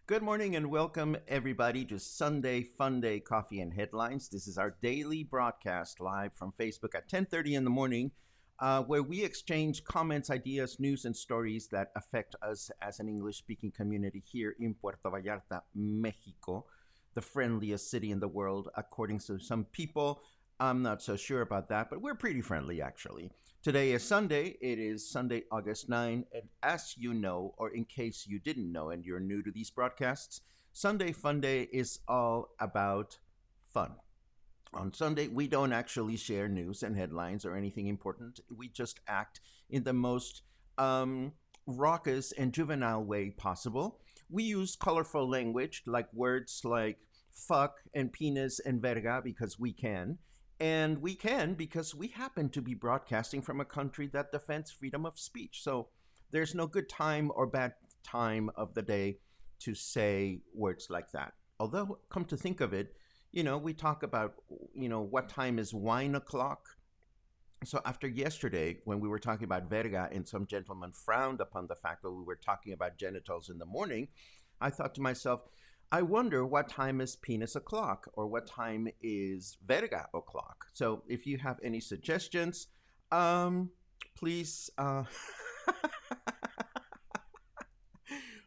Good morning and welcome everybody to Sunday Funday Coffee and Headlines. This is our daily broadcast live from Facebook at 10:30 in the morning, where we exchange comments, ideas, news, and stories that affect us as an English-speaking community here in Puerto Vallarta, Mexico, the friendliest city in the world, according to some people. I'm not so sure about that, but we're pretty friendly actually. Today is Sunday. It is Sunday, August 9. And as you know, or in case you didn't know and you're new to these broadcasts, Sunday Funday is all about fun. On Sunday, we don't actually share news and headlines or anything important. We just act in the most raucous and juvenile way possible. We use colorful language like words like fuck and penis and verga because we can. And we can because we happen to be broadcasting from a country that defends freedom of speech. So there's no good time or bad time of the day to say words like that. Although, come to think of it, we talk about, what time is wine o'clock. So after yesterday, when we were talking about verga and some gentleman frowned upon the fact that we were talking about genitals in the morning, I thought to myself, I wonder what time is penis o'clock or what time is verga o'clock. So if you have any suggestions, please,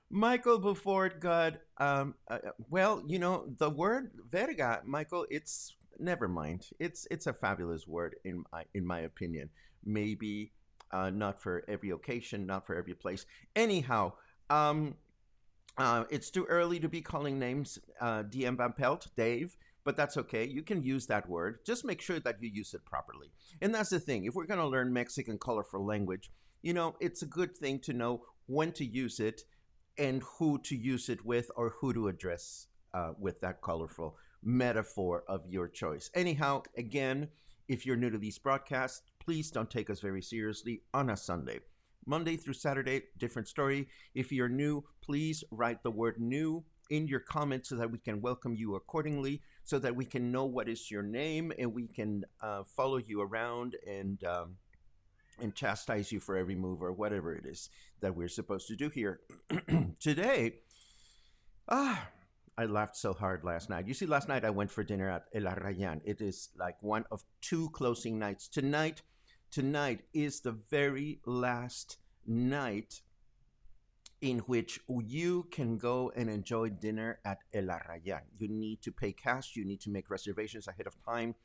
Michael before God, the word verga, Michael, it's never mind. It's a fabulous word in my opinion. Maybe not for every occasion, not for every place. Anyhow, it's too early to be calling names DM Van Pelt, Dave, but that's okay. You can use that word. Just make sure that you use it properly. And that's the thing. If we're going to learn Mexican colorful language, it's a good thing to know when to use it and who to use it with or who to address with that colorful metaphor of your choice. Anyhow, again, if you're new to these broadcasts, please don't take us very seriously on a Sunday. Monday through Saturday, different story. If you're new, please write the word new in your comments so that we can welcome you accordingly, so that we can know what is your name and we can follow you around and chastise you for every move or whatever it is that we're supposed to do here. Today, I laughed so hard last night. You see, last night I went for dinner at El Arrayan. It is like one of two closing nights. Tonight is the very last night in which you can go and enjoy dinner at El Arrayan. You need to pay cash. You need to make reservations ahead of time.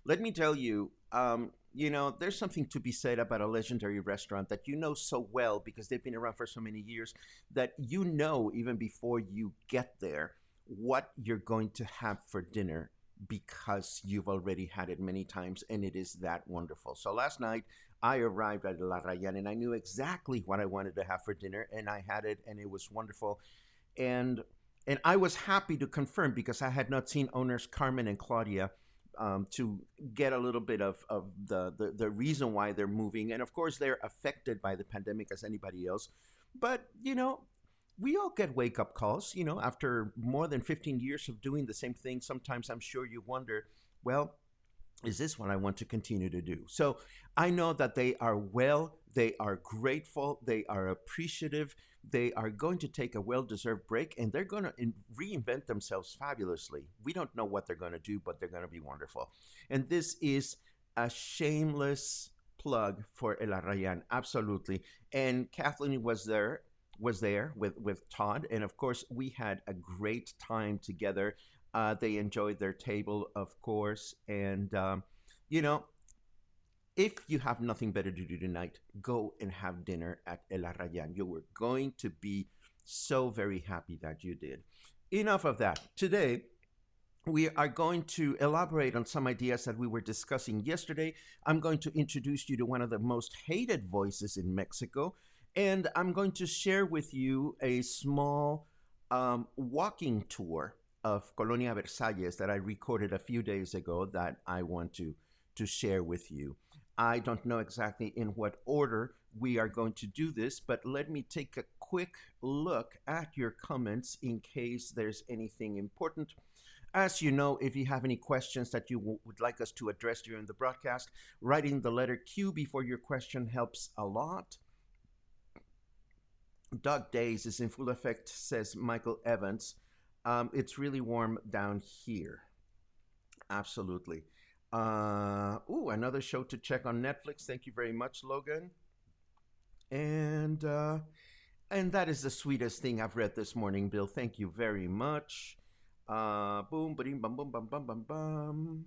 Let me tell you, there's something to be said about a legendary restaurant that you know so well because they've been around for so many years that you know even before you get there what you're going to have for dinner because you've already had it many times and it is that wonderful. So last night I arrived at La Rayan and I knew exactly what I wanted to have for dinner and I had it and it was wonderful. And I was happy to confirm because I had not seen owners Carmen and Claudia to get a little bit of the reason why they're moving. And of course they're affected by the pandemic as anybody else. But, we all get wake-up calls, after more than 15 years of doing the same thing. Sometimes I'm sure you wonder, well, is this what I want to continue to do? So I know that they are well, they are grateful, they are appreciative, they are going to take a well-deserved break, and they're going to reinvent themselves fabulously. We don't know what they're going to do, but they're going to be wonderful. And this is a shameless plug for El Arrayan, absolutely. And Kathleen was there with Todd, and of course we had a great time together. They enjoyed their table, of course, and you know, if you have nothing better to do tonight, go and have dinner at El Arrayan. You were going to be so very happy that you did. Enough of that. Today, we are going to elaborate on some ideas that we were discussing yesterday. I'm going to introduce you to one of the most hated voices in Mexico, and I'm going to share with you a small walking tour of Colonia Versalles that I recorded a few days ago that I want to share with you. I don't know exactly in what order we are going to do this, but let me take a quick look at your comments in case there's anything important. As you know, if you have any questions that you would like us to address during the broadcast, writing the letter Q before your question helps a lot. Dog Days is in full effect, says Michael Evans. It's really warm down here. Absolutely. Another show to check on Netflix. Thank you very much, Logan. And that is the sweetest thing I've read this morning, Bill. Thank you very much. Boom, ba-ding, bum, bum, bum, bum, bum, bum.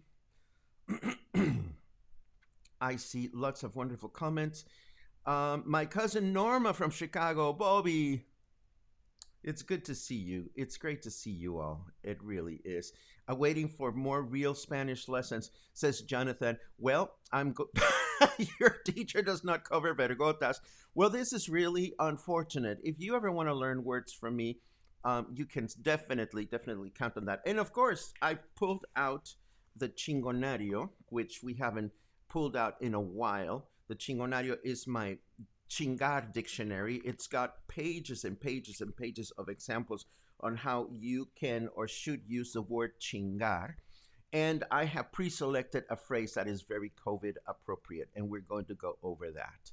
I see lots of wonderful comments. My cousin Norma from Chicago, Bobby. It's good to see you. It's great to see you all. It really is. Waiting for more real Spanish lessons, says Jonathan. Well, your teacher does not cover vergotas. Well, this is really unfortunate. If you ever want to learn words from me, you can definitely count on that. And of course, I pulled out the Chingonario, which we haven't pulled out in a while. The Chingonario is my Chingar dictionary. It's got pages and pages and pages of examples on how you can or should use the word chingar. And I have pre-selected a phrase that is very COVID appropriate, and we're going to go over that.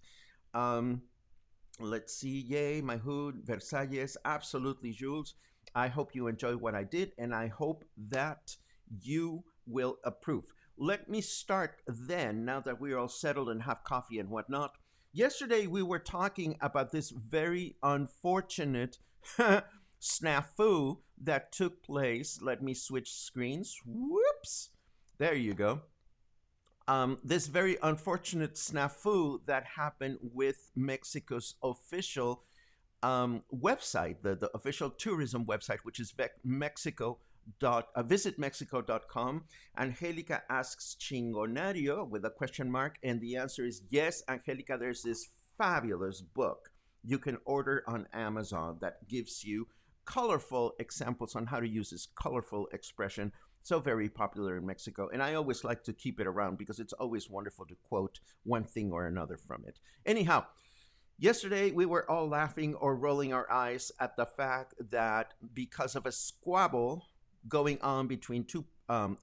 Let's see. Yay, my hood, Versalles. Absolutely, Jules. I hope you enjoyed what I did, and I hope that you will approve. Let me start then, now that we're all settled and have coffee and whatnot. Yesterday, we were talking about this very unfortunate snafu that took place. Let me switch screens. Whoops. There you go. This very unfortunate snafu that happened with Mexico's official website, the official tourism website, which is visitmexico.com. Angelica asks Chingonario with a question mark, and the answer is yes, Angelica. There's this fabulous book you can order on Amazon that gives you colorful examples on how to use this colorful expression, so very popular in Mexico. And I always like to keep it around because it's always wonderful to quote one thing or another from it. Anyhow, yesterday we were all laughing or rolling our eyes at the fact that because of a squabble going on between two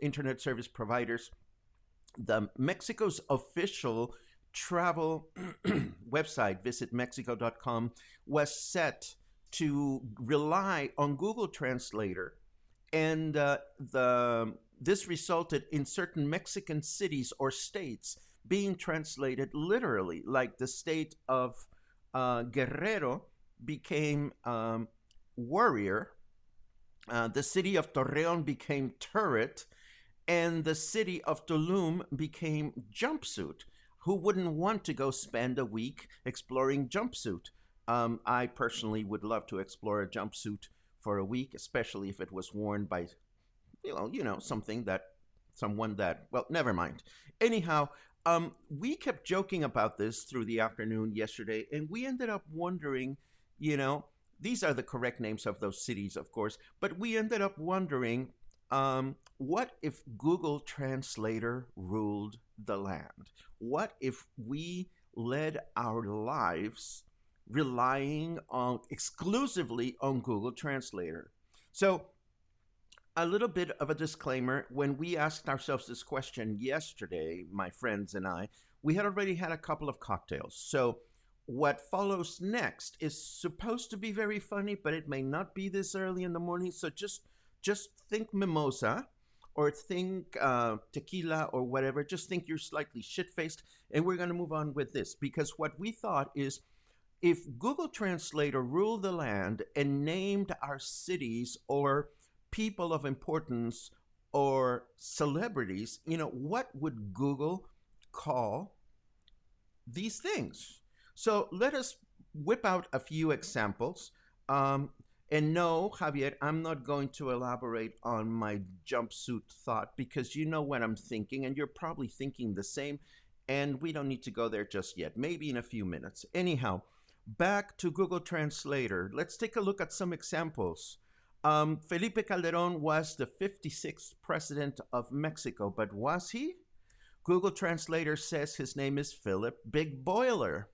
internet service providers, the Mexico's official travel website, visitmexico.com, was set to rely on Google Translator, and this resulted in certain Mexican cities or states being translated literally, like the state of Guerrero became warrior, the city of Torreon became turret, and the city of Tulum became jumpsuit. Who wouldn't want to go spend a week exploring jumpsuit? I personally would love to explore a jumpsuit for a week, especially if it was worn by, someone that, well, never mind. Anyhow, we kept joking about this through the afternoon yesterday, and we ended up wondering, these are the correct names of those cities, of course, but we ended up wondering, what if Google Translator ruled the land? What if we led our lives relying exclusively on Google Translator? So, a little bit of a disclaimer. When we asked ourselves this question yesterday, my friends and I, we had already had a couple of cocktails. So what follows next is supposed to be very funny, but it may not be this early in the morning. So just think mimosa, or think tequila or whatever. Just think you're slightly shit faced. And we're going to move on with this because what we thought is if Google Translator ruled the land and named our cities or people of importance or celebrities, what would Google call these things? So let us whip out a few examples. Um, and no, Javier, I'm not going to elaborate on my jumpsuit thought because you know what I'm thinking, and you're probably thinking the same. And we don't need to go there just yet, maybe in a few minutes. Anyhow, back to Google Translator. Let's take a look at some examples. Felipe Calderon was the 56th president of Mexico, but was he? Google Translator says his name is Philip Big Boiler.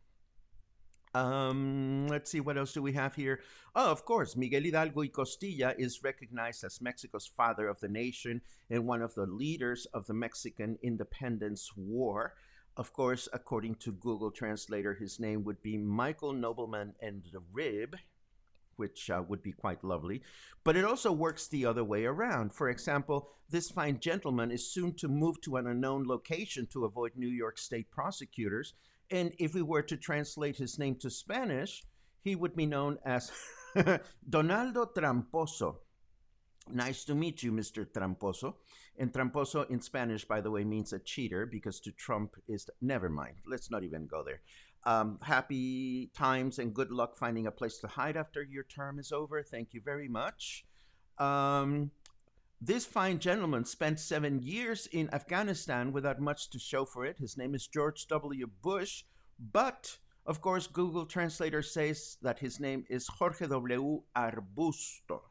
Let's see, what else do we have here? Oh, of course, Miguel Hidalgo y Costilla is recognized as Mexico's father of the nation and one of the leaders of the Mexican Independence War. Of course, according to Google Translator, his name would be Michael Nobleman and the Rib, which would be quite lovely. But it also works the other way around. For example, this fine gentleman is soon to move to an unknown location to avoid New York State prosecutors. And if we were to translate his name to Spanish, he would be known as Donaldo Tramposo. Nice to meet you, Mr. Tramposo. And tramposo in Spanish, by the way, means a cheater because to trump is, never mind. Let's not even go there. Happy times and good luck finding a place to hide after your term is over. Thank you very much. This fine gentleman spent 7 years in Afghanistan without much to show for it. His name is George W. Bush, but of course, Google Translator says that his name is Jorge W. Arbusto.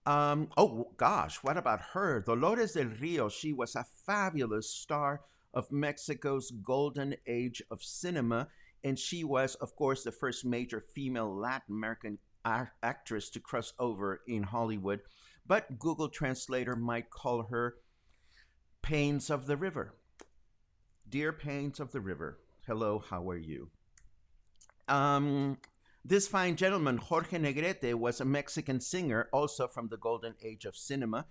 Oh gosh, what about her? Dolores del Rio. She was a fabulous star of Mexico's golden age of cinema, and she was, of course, the first major female Latin American actress to cross over in Hollywood. But Google Translator might call her Pains of the River. Dear Pains of the River, hello, how are you? This fine gentleman, Jorge Negrete, was a Mexican singer, also from the golden age of cinema.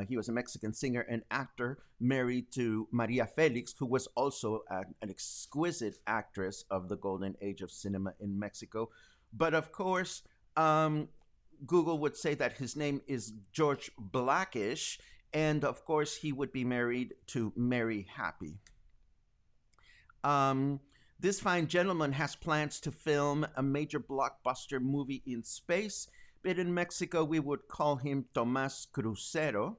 He was a Mexican singer and actor, married to Maria Felix, who was also an exquisite actress of the golden age of cinema in Mexico. But of course, Google would say that his name is George Blackish, and of course, he would be married to Mary Happy. This fine gentleman has plans to film a major blockbuster movie in space, but in Mexico we would call him Tomás Crucero,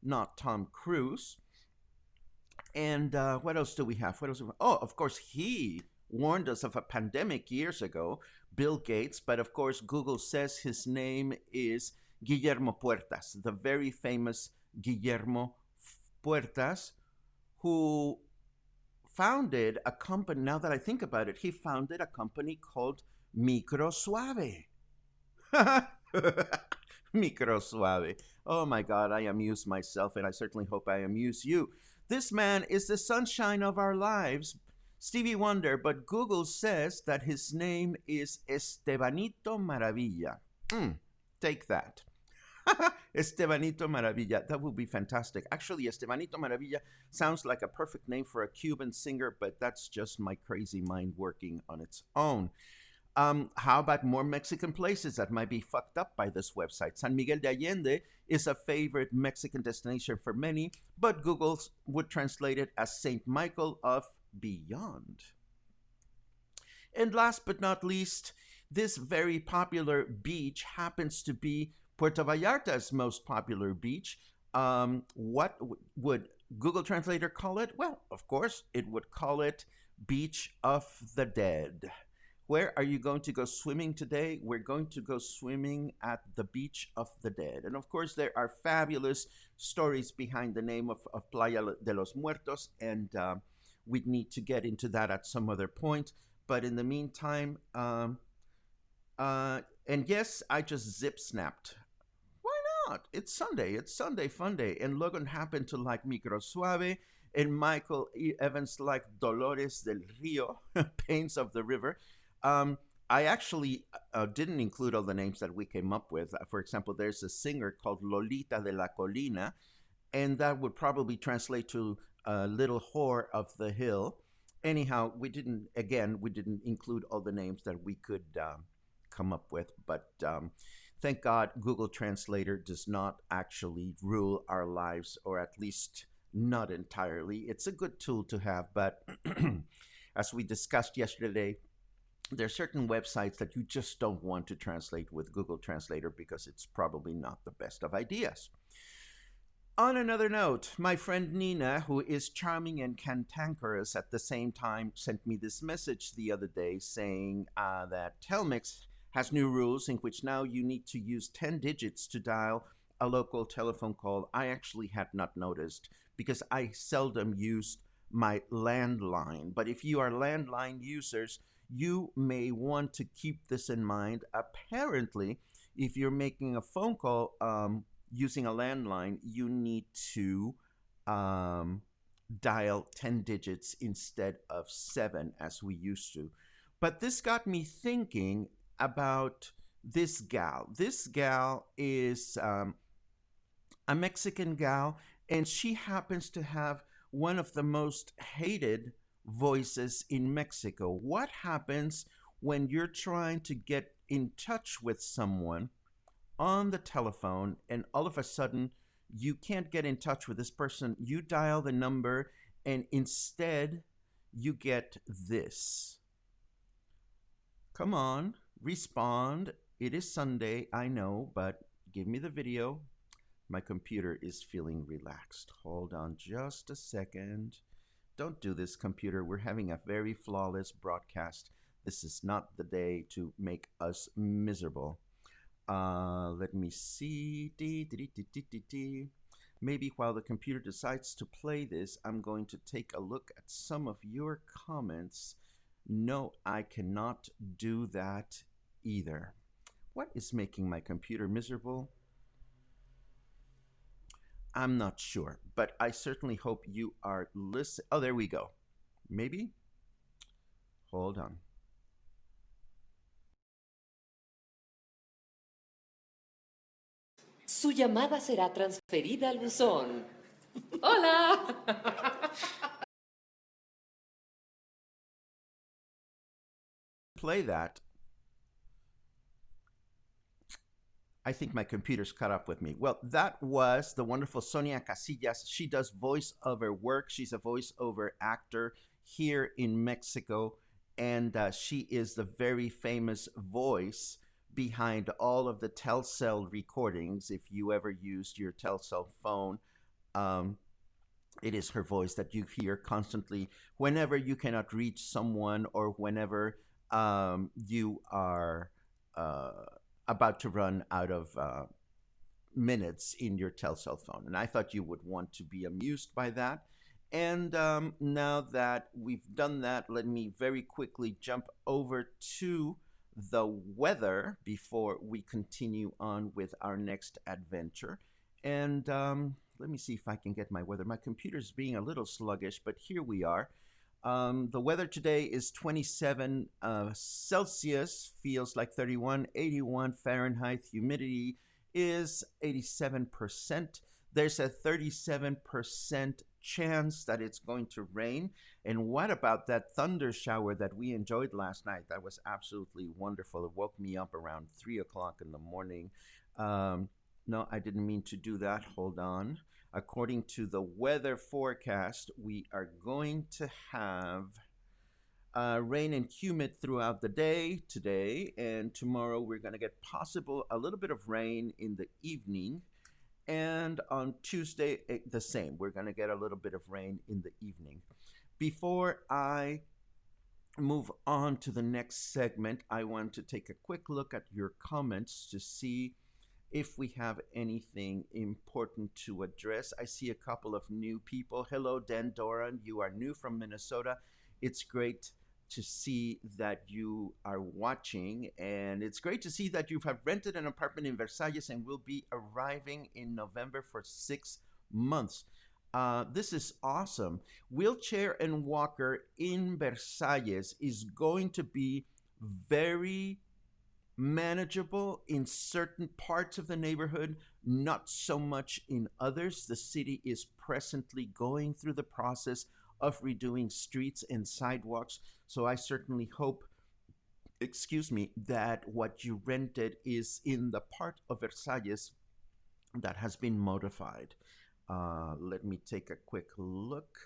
not Tom Cruise. And what else do we have? Oh, of course, he warned us of a pandemic years ago, Bill Gates, but of course Google says his name is Guillermo Puertas, the very famous Guillermo Puertas, who founded a company. Now that I think about it, he founded a company called Micro Suave. Micro Suave. Oh my God, I amuse myself, and I certainly hope I amuse you. This man is the sunshine of our lives, Stevie Wonder, but Google says that his name is Estebanito Maravilla. Take that. Estebanito Maravilla. That would be fantastic. Actually, Estebanito Maravilla sounds like a perfect name for a Cuban singer, but that's just my crazy mind working on its own. How about more Mexican places that might be fucked up by this website? San Miguel de Allende is a favorite Mexican destination for many, but Google would translate it as St. Michael of Beyond. And last but not least, this very popular beach happens to be Puerto Vallarta's most popular beach. What would Google Translator call it? Well, of course, it would call it Beach of the Dead. Where are you going to go swimming today? We're going to go swimming at the Beach of the Dead. And of course, there are fabulous stories behind the name of Playa de los Muertos, and we'd need to get into that at some other point. But in the meantime, and yes, I just zip snapped. Why not? It's Sunday Funday, and Logan happened to like Micro Suave, and Michael Evans liked Dolores del Rio, Pains of the River. I actually didn't include all the names that we came up with. For example, there's a singer called Lolita de la Colina, and that would probably translate to Little Whore of the Hill. Anyhow, we didn't include all the names that we could come up with, but thank God Google Translator does not actually rule our lives, or at least not entirely. It's a good tool to have, but as we discussed yesterday, there are certain websites that you just don't want to translate with Google Translator because it's probably not the best of ideas. On another note, my friend Nina, who is charming and cantankerous at the same time, sent me this message the other day saying that Telmex has new rules in which now you need to use 10 digits to dial a local telephone call. I actually had not noticed because I seldom used my landline. But if you are landline users, you may want to keep this in mind. Apparently, if you're making a phone call, using a landline, you need to um, dial 10 digits instead of seven as we used to. But this got me thinking about this gal. This gal is a Mexican gal, and she happens to have one of the most hated voices in Mexico. What happens when you're trying to get in touch with someone on the telephone and all of a sudden you can't get in touch with this person? You dial the number and instead you get this. Come on, respond. It is Sunday, I know, but give me the video. My computer is feeling relaxed. Hold on just a second. Don't do this, computer. We're having a very flawless broadcast. This is not the day to make us miserable. Let me see. Maybe while the computer decides to play this, I'm going to take a look at some of your comments. No, I cannot do that either. What is making my computer miserable? I'm not sure, but I certainly hope you are listening. Oh, there we go. Maybe? Hold on. Su llamada será transferida al buzón. ¡Hola! Play that. I think my computer's caught up with me. Well, that was the wonderful Sonia Casillas. She does voiceover work. She's a voiceover actor here in Mexico, and she is the very famous voice behind all of the Telcel recordings. If you ever used your Telcel phone, um, it is her voice that you hear constantly whenever you cannot reach someone or whenever you are uh, about to run out of minutes in your Telcel phone. And I thought you would want to be amused by that. And now that we've done that, let me very quickly jump over to the weather before we continue on with our next adventure. And let me see if I can get my weather. My computer's being a little sluggish, but here we are. The weather today is 27 Celsius, feels like 31, 81 Fahrenheit. Humidity is 87%. There's a 37% chance that it's going to rain. And what about that thunder shower that we enjoyed last night? That was absolutely wonderful. It woke me up around 3 o'clock in the morning. No, I didn't mean to do that. Hold on. According to the weather forecast, we are going to have rain and humid throughout the day today, and tomorrow we're going to get possible a little bit of rain in the evening, and on Tuesday the same. We're going to get a little bit of rain in the evening. Before I move on to the next segment, I want to take a quick look at your comments to see if we have anything important to address. I see a couple of new people. Hello, Dan Doran. You are new from Minnesota. It's great to see that you are watching, and it's great to see that you have rented an apartment in Versalles and will be arriving in November for 6 months. This is awesome. Wheelchair and Walker in Versalles is going to be very manageable in certain parts of the neighborhood, not so much in others. The city is presently going through the process of redoing streets and sidewalks. So I certainly hope, excuse me, that what you rented is in the part of Versalles that has been modified. Let me take a quick look.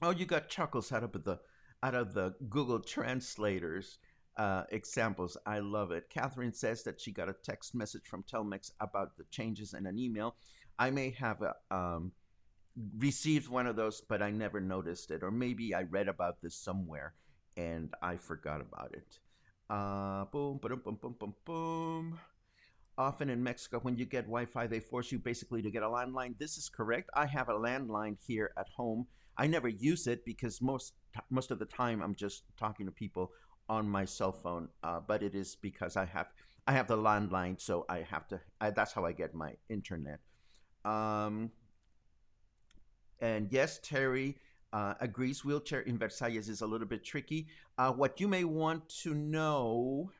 Oh, you got chuckles out of the Google Translators examples. I love it. Catherine says that she got a text message from Telmex about the changes in an email. I may have received one of those, but I never noticed it. Or maybe I read about this somewhere and I forgot about it. Boom, boom, boom, boom, boom, boom. Often in Mexico, when you get Wi-Fi, they force you basically to get a landline. This is correct. I have a landline here at home. I never use it because most of the time I'm just talking to people on my cell phone. But it is because I have the landline, so I have to. That's how I get my internet. And yes, Terry agrees. Wheelchair in Versailles is a little bit tricky. What you may want to know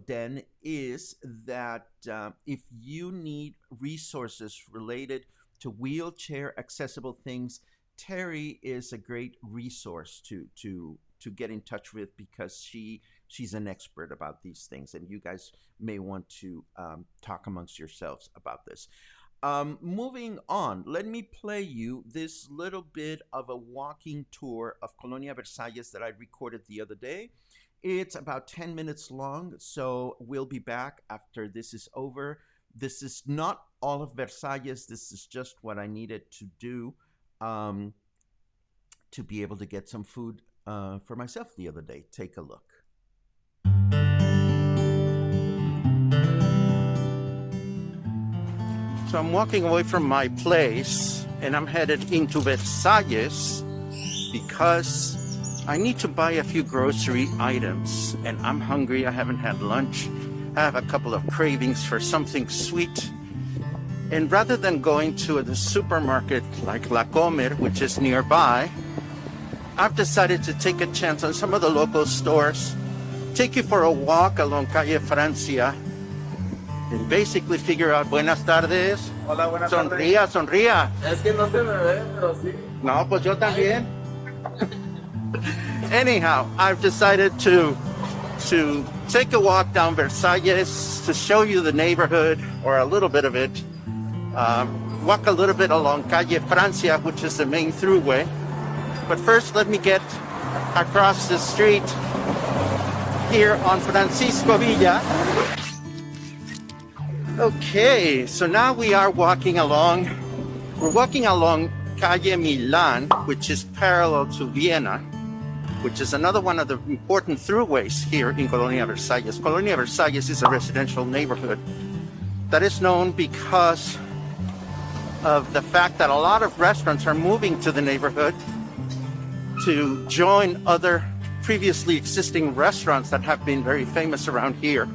then is that if you need resources related to wheelchair accessible things, Terry is a great resource to get in touch with, because she's an expert about these things, and you guys may want to talk amongst yourselves about this. Moving on, let me play you this little bit of a walking tour of Colonia Versalles that I recorded the other day. It's about 10 minutes long, so we'll be back after this is over. This is not all of Versalles. This is just what I needed to do to be able to get some food for myself the other day. Take a look. So I'm walking away from my place and I'm headed into Versalles because I need to buy a few grocery items and I'm hungry. I haven't had lunch. I have a couple of cravings for something sweet. And rather than going to the supermarket like La Comer, which is nearby, I've decided to take a chance on some of the local stores, take you for a walk along Calle Francia, and basically figure out, buenas tardes. Hola, buenas tardes. Sonría, sonría. Es que no se me ve, pero sí. No, pues yo también. Anyhow, I've decided to take a walk down Versalles to show you the neighborhood, or a little bit of it. Walk a little bit along Calle Francia, which is the main throughway. But first, let me get across the street here on Francisco Villa. Okay, so now we are walking along. We're walking along Calle Milan, which is parallel to Vienna, which is another one of the important throughways here in Colonia Versalles. Colonia Versalles is a residential neighborhood that is known because of the fact that a lot of restaurants are moving to the neighborhood to join other previously existing restaurants that have been very famous around here.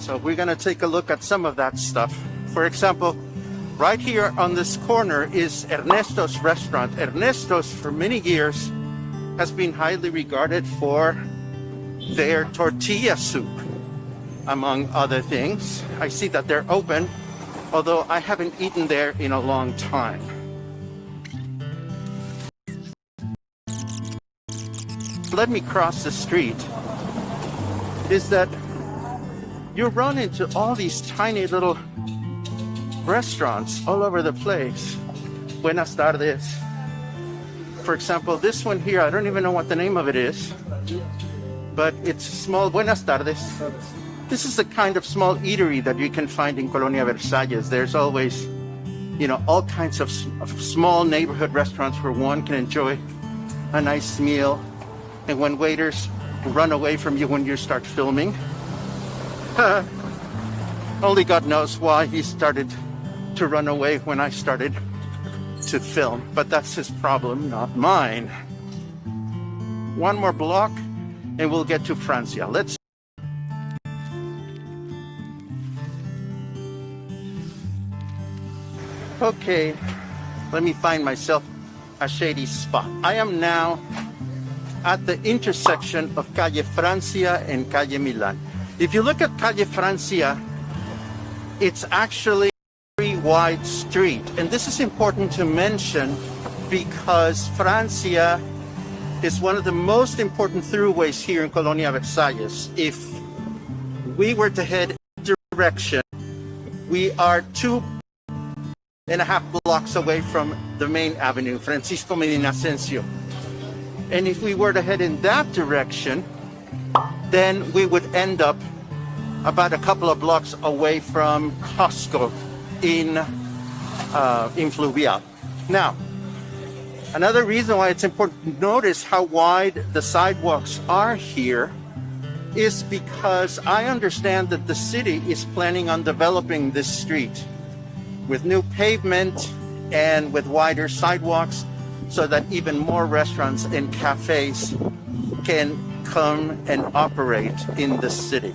So we're going to take a look at some of that stuff. For example, right here on this corner is Ernesto's restaurant. Ernesto's, for many years, has been highly regarded for their tortilla soup, among other things. I see that they're open, although I haven't eaten there in a long time. Let me cross the street. Is that you run into all these tiny little restaurants all over the place. Buenas tardes. For example, this one here, I don't even know what the name of it is, but it's small. Buenas tardes. This is the kind of small eatery that you can find in Colonia Versalles. There's always, all kinds of small neighborhood restaurants where one can enjoy a nice meal. And when waiters run away from you when you start filming, only God knows why he started to run away when I started to film, but that's his problem, not mine. One more block and we'll get to Francia. Okay, let me find myself a shady spot. I am now at the intersection of Calle Francia and Calle Milan. If you look at Calle Francia, it's actually a very wide street. And this is important to mention because Francia is one of the most important throughways here in Colonia Versalles. If we were to head in that direction, we are 2.5 blocks away from the main avenue, Francisco Medina Asensio. And if we were to head in that direction, then we would end up about a couple of blocks away from Costco in Fluvial. Now, another reason why it's important to notice how wide the sidewalks are here is because I understand that the city is planning on developing this street with new pavement and with wider sidewalks so that even more restaurants and cafes can come and operate in the city.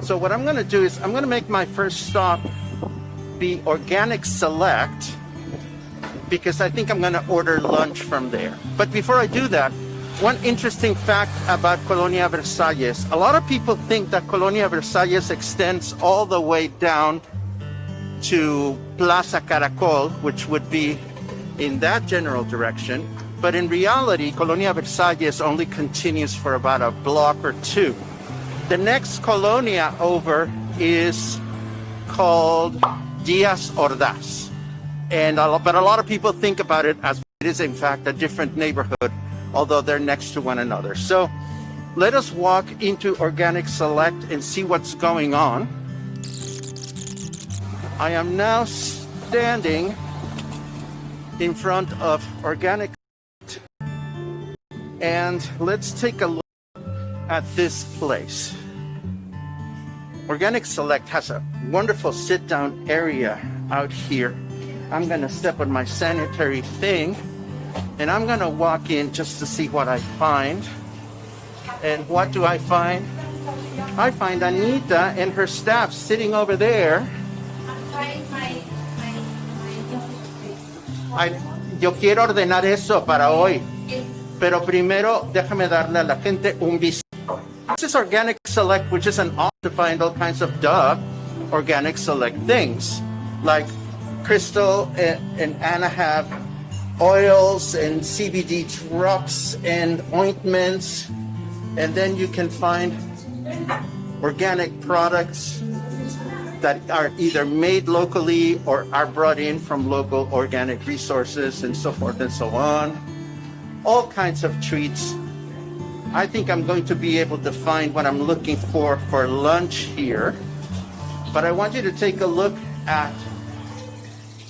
So what I'm going to do is I'm going to make my first stop be Organic Select because I think I'm going to order lunch from there. But before I do that, one interesting fact about Colonia Versalles. A lot of people think that Colonia Versalles extends all the way down to Plaza Caracol, which would be in that general direction. But in reality, Colonia Versalles only continues for about a block or two. The next colonia over is called Diaz Ordaz. But a lot of people think about it as it is in fact a different neighborhood, although they're next to one another. So let us walk into Organic Select and see what's going on. I am now standing in front of Organic Select, and let's take a look at this place. Organic Select has a wonderful sit-down area out here. I'm gonna step on my sanitary thing and I'm gonna walk in just to see what I find. And what do I find? I find Anita and her staff sitting over there. Yo quiero ordenar eso para hoy, pero primero déjame darle a la gente un vistazo. This is Organic Select, which is an option to find all kinds of Organic Select things. Like Crystal and Anna have oils and CBD drops and ointments. And then you can find organic products that are either made locally or are brought in from local organic resources and so forth and so on. All kinds of treats. I think I'm going to be able to find what I'm looking for lunch here. But I want you to take a look at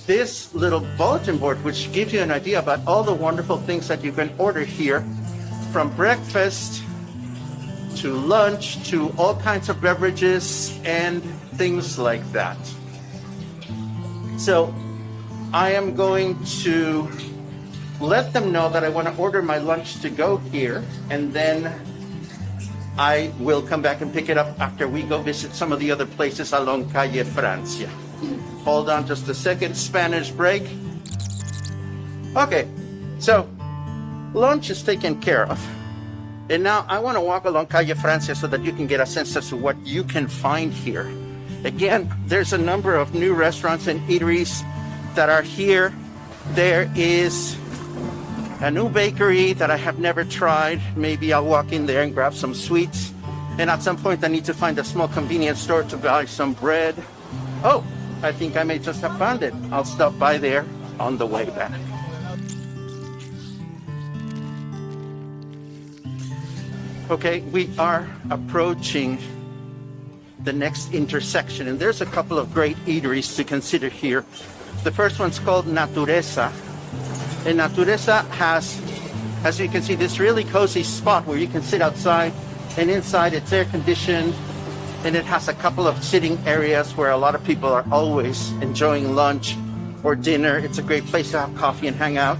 this little bulletin board, which gives you an idea about all the wonderful things that you can order here, from breakfast to lunch to all kinds of beverages and things like that. So I am going to let them know that I want to order my lunch to go here, and then I will come back and pick it up after we go visit some of the other places along Calle Francia. Hold on just a second, Spanish break. Okay, so lunch is taken care of. And now I want to walk along Calle Francia so that you can get a sense as to what you can find here. Again, there's a number of new restaurants and eateries that are here. There is a new bakery that I have never tried. Maybe I'll walk in there and grab some sweets. And at some point I need to find a small convenience store to buy some bread. Oh, I think I may just have found it. I'll stop by there on the way back. Okay, we are approaching the next intersection, and there's a couple of great eateries to consider here. The first one's called Natureza. And Natureza has, as you can see, this really cozy spot where you can sit outside, and inside it's air conditioned, and it has a couple of sitting areas where a lot of people are always enjoying lunch or dinner. It's a great place to have coffee and hang out.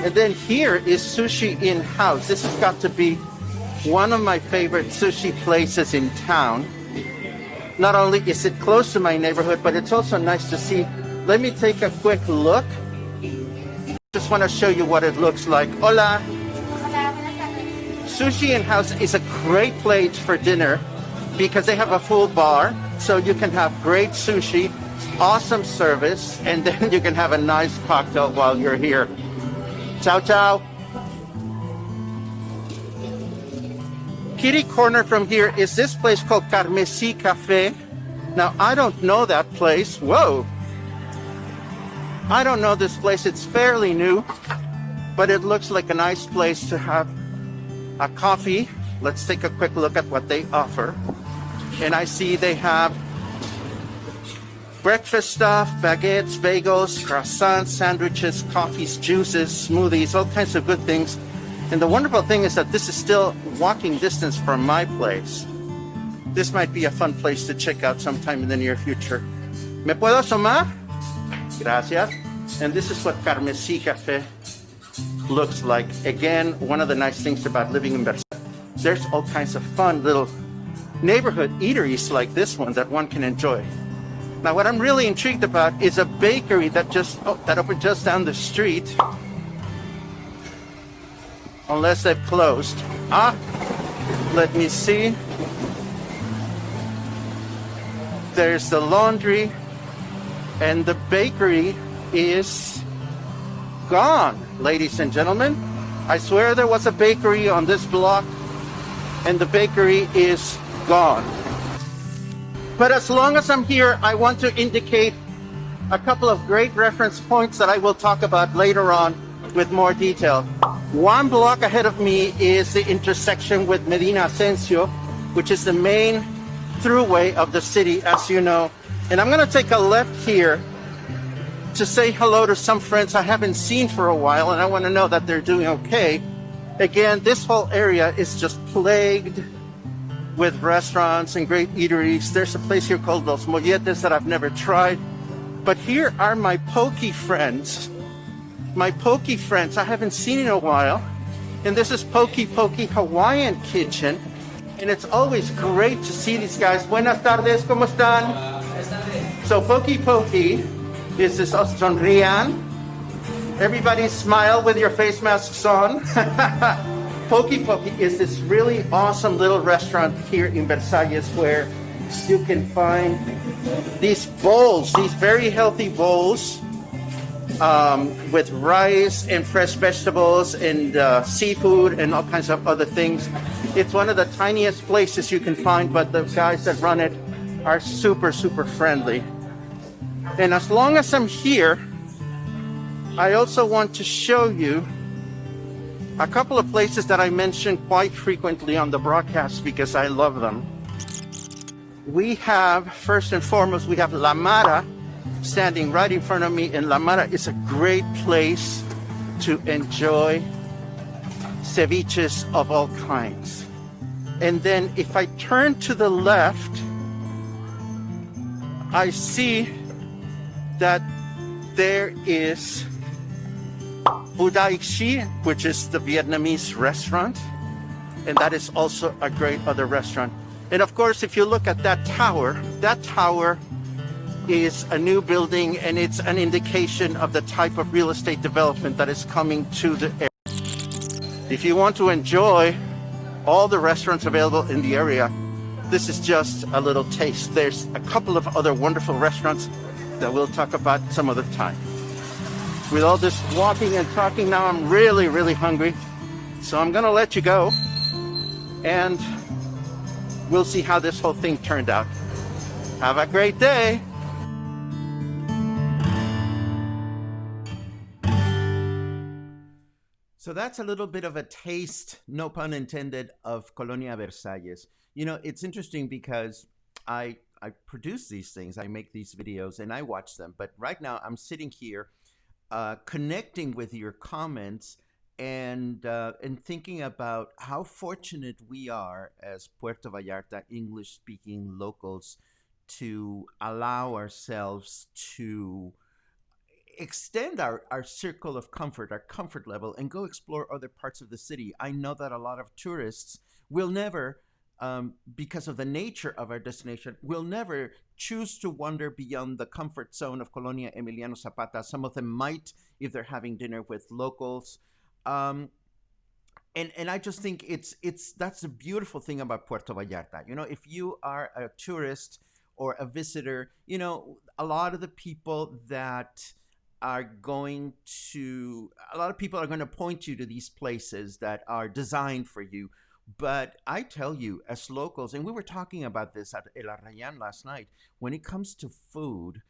And then here is Sushi In-House. This has got to be one of my favorite sushi places in town. Not only is it close to my neighborhood, but it's also nice to see. Let me take a quick look. Just want to show you what it looks like. Hola. Sushi in-house is a great place for dinner because they have a full bar, so you can have great sushi, awesome service, and then you can have a nice cocktail while you're here. Ciao, ciao. Kitty corner from here is this place called Carmesí Cafe. Now, I don't know that place. Whoa. I don't know this place. It's fairly new, but it looks like a nice place to have a coffee. Let's take a quick look at what they offer. And I see they have breakfast stuff, baguettes, bagels, croissants, sandwiches, coffees, juices, smoothies, all kinds of good things. And the wonderful thing is that this is still walking distance from my place. This might be a fun place to check out sometime in the near future. ¿Me puedo asomar? Gracias. And this is what Carmesí Cafe looks like. Again, one of the nice things about living in Versalles, there's all kinds of fun little neighborhood eateries like this one that one can enjoy. Now, what I'm really intrigued about is a bakery that opened just down the street. Unless they've closed. Let me see. There's the laundry, and the bakery is gone, ladies and gentlemen. I swear there was a bakery on this block, and the bakery is gone. But as long as I'm here, I want to indicate a couple of great reference points that I will talk about later on with more detail. One block ahead of me is the intersection with Medina Asensio, which is the main throughway of the city, as you know. And I'm going to take a left here to say hello to some friends I haven't seen for a while, and I want to know that they're doing okay. Again, this whole area is just plagued with restaurants and great eateries. There's a place here called Los Molletes that I've never tried. But here are my pokey friends. My pokey friends I haven't seen in a while. And this is Pokey Pokey Hawaiian Kitchen. And it's always great to see these guys. Buenas tardes, ¿cómo están? So Pokey Pokey is this, sonrían. Everybody smile with your face masks on. Pokey Pokey is this really awesome little restaurant here in Versalles where you can find these bowls, these very healthy bowls with rice and fresh vegetables and seafood and all kinds of other things. It's one of the tiniest places you can find, but the guys that run it are super, super friendly. And as long as I'm here, I also want to show you a couple of places that I mention quite frequently on the broadcast because I love them. We have, first and foremost, we have La Mara standing right in front of me, and La Mara is a great place to enjoy ceviches of all kinds. And then if I turn to the left, I see that there is Budai, which is the Vietnamese restaurant, and that is also a great other restaurant. And of course, if you look at that tower is a new building, and it's an indication of the type of real estate development that is coming to the area. If you want to enjoy all the restaurants available in the area, this is just a little taste. There's a couple of other wonderful restaurants that we'll talk about some other time. With all this walking and talking now, I'm really, really hungry. So I'm gonna let you go, and we'll see how this whole thing turned out. Have a great day. So that's a little bit of a taste, no pun intended, of Colonia Versalles. You know, it's interesting because I produce these things, I make these videos, and I watch them. But right now I'm sitting here connecting with your comments and thinking about how fortunate we are as Puerto Vallarta English-speaking locals to allow ourselves to extend our circle of comfort, our comfort level, and go explore other parts of the city. I know that a lot of tourists will never, because of the nature of our destination, will never choose to wander beyond the comfort zone of Colonia Emiliano Zapata. Some of them might if they're having dinner with locals. And I just think it's that's the beautiful thing about Puerto Vallarta. If you are a tourist or a visitor, a lot of the people that are going a lot of people are going to point you to these places that are designed for you. But I tell you, as locals, and we were talking about this at El Arrayan last night, when it comes to food,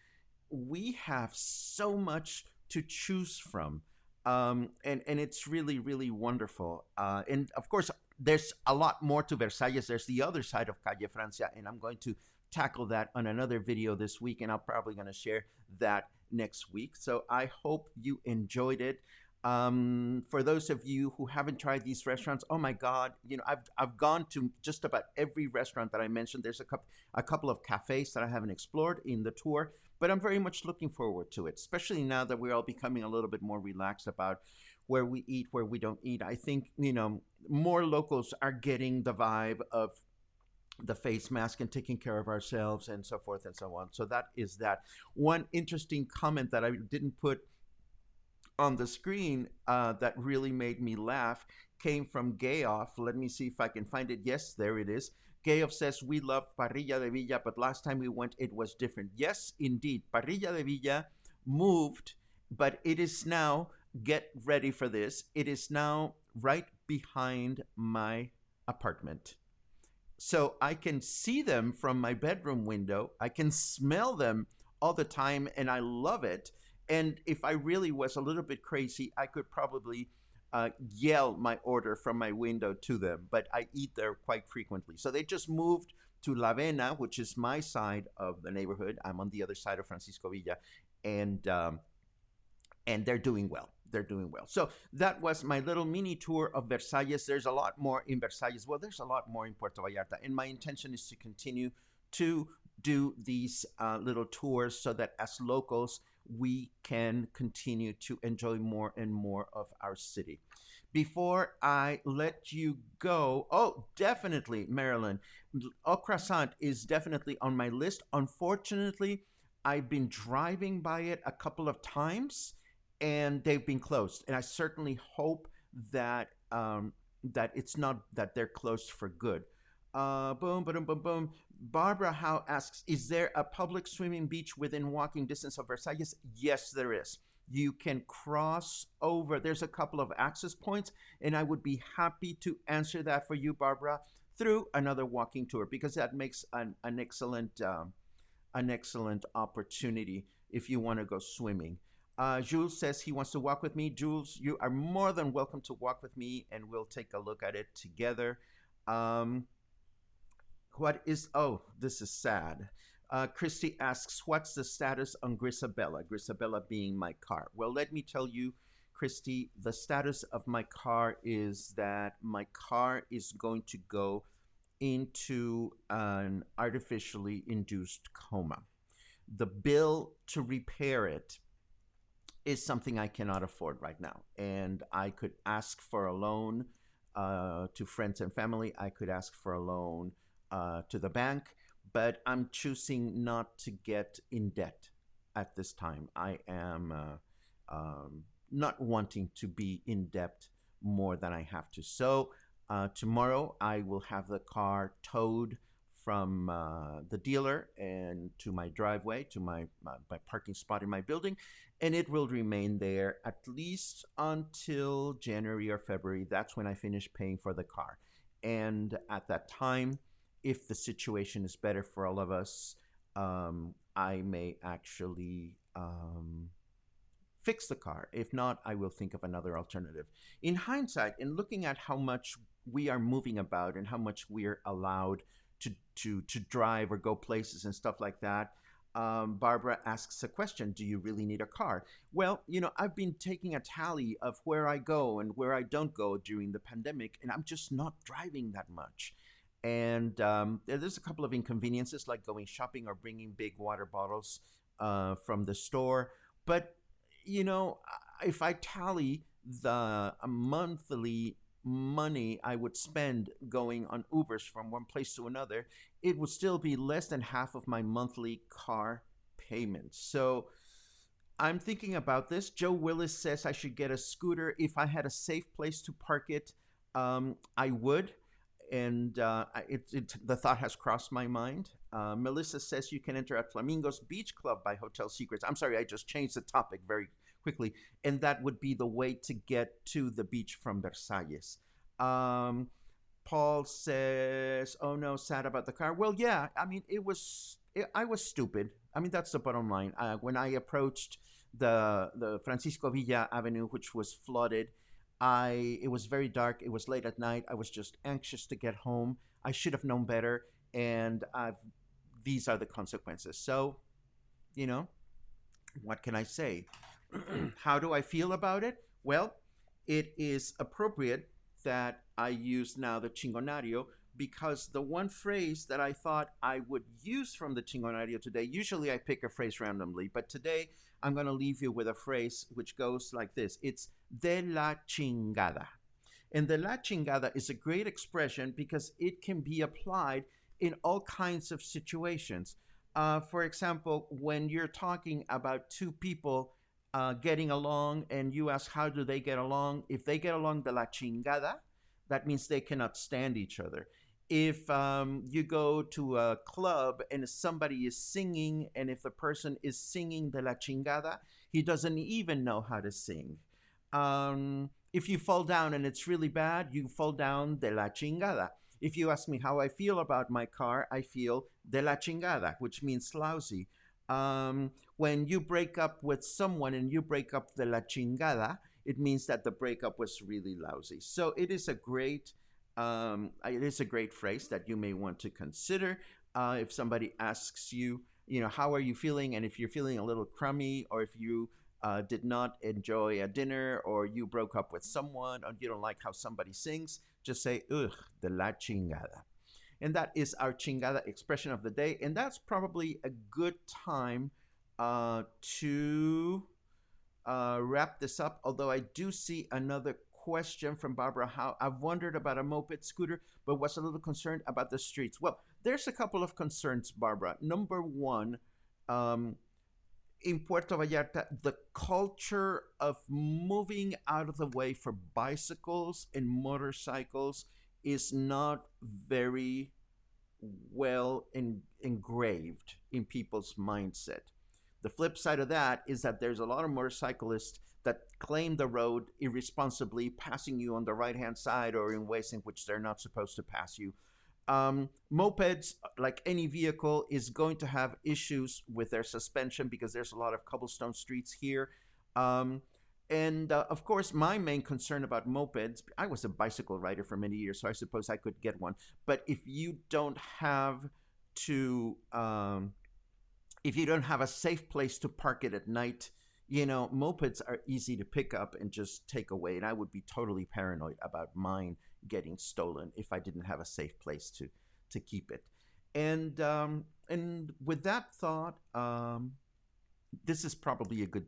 we have so much to choose from, and it's really really wonderful. And of course, there's a lot more to Versalles. There's the other side of Calle Francia, and I'm going to tackle that on another video this week, and I'm probably going to share that next week. So I hope you enjoyed it. For those of you who haven't tried these restaurants, oh my God, I've gone to just about every restaurant that I mentioned. There's a couple of cafes that I haven't explored in the tour, but I'm very much looking forward to it, especially now that we're all becoming a little bit more relaxed about where we eat, where we don't eat. I think, more locals are getting the vibe of the face mask and taking care of ourselves and so forth and so on. So that is that. One interesting comment that I didn't put on the screen that really made me laugh came from Gayoff. Let me see if I can find it. Yes, there it is. Gayoff says, we love Parrilla de Villa, but last time we went, it was different. Yes, indeed. Parrilla de Villa moved, but it is now, get ready for this, it is now right behind my apartment. So I can see them from my bedroom window. I can smell them all the time, and I love it. And if I really was a little bit crazy, I could probably yell my order from my window to them. But I eat there quite frequently. So they just moved to La Vena, which is my side of the neighborhood. I'm on the other side of Francisco Villa, and they're doing well. They're doing well. So that was my little mini tour of Versalles. There's a lot more in Versalles. Well, there's a lot more in Puerto Vallarta. And my intention is to continue to do these little tours so that as locals, we can continue to enjoy more and more of our city. Before I let you go, oh, definitely, Marilyn, Au Croissant is definitely on my list. Unfortunately, I've been driving by it a couple of times, and they've been closed. And I certainly hope that that it's not that they're closed for good. Boom, boom, boom, boom. Barbara Howe asks, is there a public swimming beach within walking distance of Versalles? Yes, there is. You can cross over. There's a couple of access points, and I would be happy to answer that for you, Barbara, through another walking tour, because that makes an excellent opportunity if you want to go swimming. Jules says he wants to walk with me. Jules, you are more than welcome to walk with me, and we'll take a look at it together. Oh, this is sad. Christy asks, what's the status on Grisabella? Grisabella being my car. Well, let me tell you, Christy, the status of my car is that my car is going to go into an artificially induced coma. The bill to repair it is something I cannot afford right now. And I could ask for a loan to friends and family. I could ask for a loan to the bank, but I'm choosing not to get in debt at this time. I am not wanting to be in debt more than I have to. So tomorrow I will have the car towed from the dealer and to my driveway, to my parking spot in my building, and it will remain there at least until January or February. That's when I finish paying for the car. And at that time, if the situation is better for all of us, I may actually fix the car. If not, I will think of another alternative. In hindsight, in looking at how much we are moving about and how much we're allowed to drive or go places and stuff like that, Barbara asks a question, do you really need a car? Well, I've been taking a tally of where I go and where I don't go during the pandemic, and I'm just not driving that much. And there's a couple of inconveniences, like going shopping or bringing big water bottles from the store. But, if I tally the monthly money I would spend going on Ubers from one place to another, it would still be less than half of my monthly car payment. So I'm thinking about this. Joe Willis says I should get a scooter if I had a safe place to park it. I would, and the thought has crossed my mind. Melissa says you can enter at Flamingo's Beach Club by Hotel Secrets. I'm sorry, I just changed the topic very quickly, and that would be the way to get to the beach from Versalles. Um, Paul says, "Oh no, sad about the car." Well, yeah, I mean, I was stupid. I mean, that's the bottom line. When I approached the Francisco Villa Avenue, which was flooded, it was very dark. It was late at night. I was just anxious to get home. I should have known better, and these are the consequences. So, you know, what can I say? How do I feel about it? Well, it is appropriate that I use now the chingonario because the one phrase that I thought I would use from the chingonario today, usually I pick a phrase randomly, but today I'm going to leave you with a phrase which goes like this. It's de la chingada. And the la chingada is a great expression because it can be applied in all kinds of situations. For example, when you're talking about two people getting along and you ask how do they get along, if they get along de la chingada, that means they cannot stand each other. If you go to a club and somebody is singing, and if the person is singing de la chingada, he doesn't even know how to sing. If you fall down and it's really bad, you fall down de la chingada. If you ask me how I feel about my car, I feel de la chingada, which means lousy. When you break up with someone and you break up de la chingada, it means that the breakup was really lousy. So it is a great phrase that you may want to consider if somebody asks you, how are you feeling? And if you're feeling a little crummy, or if you did not enjoy a dinner, or you broke up with someone, or you don't like how somebody sings, just say, ugh, de la chingada. And that is our chingada expression of the day. And that's probably a good time to wrap this up. Although I do see another question from Barbara. How I've wondered about a moped scooter, but was a little concerned about the streets. Well, there's a couple of concerns, Barbara. Number one, in Puerto Vallarta, the culture of moving out of the way for bicycles and motorcycles is not very well engraved in people's mindset. The flip side of that is that there's a lot of motorcyclists that claim the road irresponsibly, passing you on the right-hand side or in ways in which they're not supposed to pass you. Mopeds, like any vehicle, is going to have issues with their suspension because there's a lot of cobblestone streets here. Of course, my main concern about mopeds, I was a bicycle rider for many years, so I suppose I could get one. But if you don't have a safe place to park it at night, mopeds are easy to pick up and just take away. And I would be totally paranoid about mine getting stolen if I didn't have a safe place to keep it. And with that thought, this is probably a good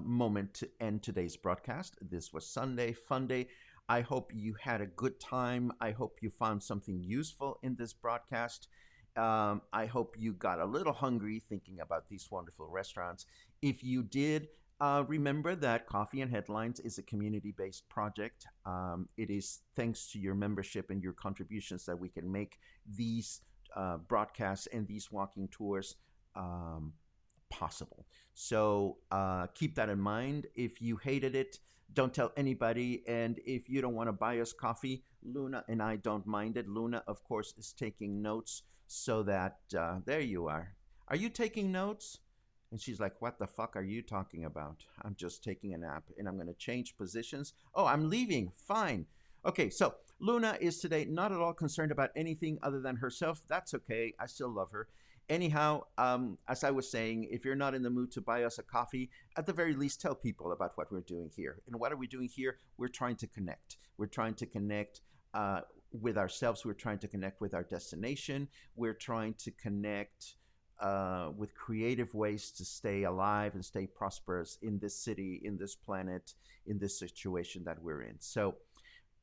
moment to end today's broadcast. This was Sunday Funday. I hope you had a good time. I hope you found something useful in this broadcast. I hope you got a little hungry thinking about these wonderful restaurants. If you did, remember that Coffee and Headlines is a community-based project. It is thanks to your membership and your contributions that we can make these broadcasts and these walking tours possible. So keep that in mind. If you hated it, don't tell anybody. And if you don't want to buy us coffee, Luna and I don't mind it. Luna, of course, is taking notes so that there you are. Are you taking notes? And she's like, what the fuck are you talking about? I'm just taking a nap and I'm going to change positions. Oh, I'm leaving. Fine. Okay, so Luna is today not at all concerned about anything other than herself. That's okay. I still love her. Anyhow, as I was saying, if you're not in the mood to buy us a coffee, at the very least, tell people about what we're doing here. And what are we doing here? We're trying to connect. We're trying to connect with ourselves. We're trying to connect with our destination. We're trying to connect with creative ways to stay alive and stay prosperous in this city, in this planet, in this situation that we're in. So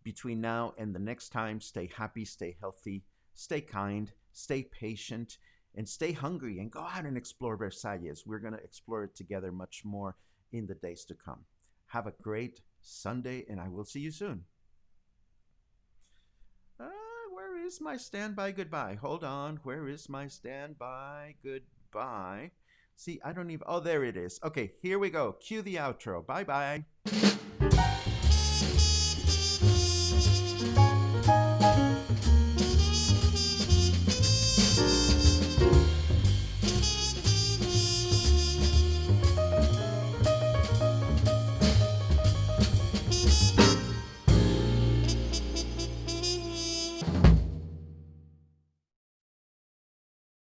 between now and the next time, stay happy, stay healthy, stay kind, stay patient, and stay hungry, and go out and explore Versalles. We're going to explore it together much more in the days to come. Have a great Sunday, and I will see you soon. is my standby goodbye? Hold on. Where is my standby goodbye? See, I don't even. Oh, there it is. Okay, here we go. Cue the outro. Bye bye.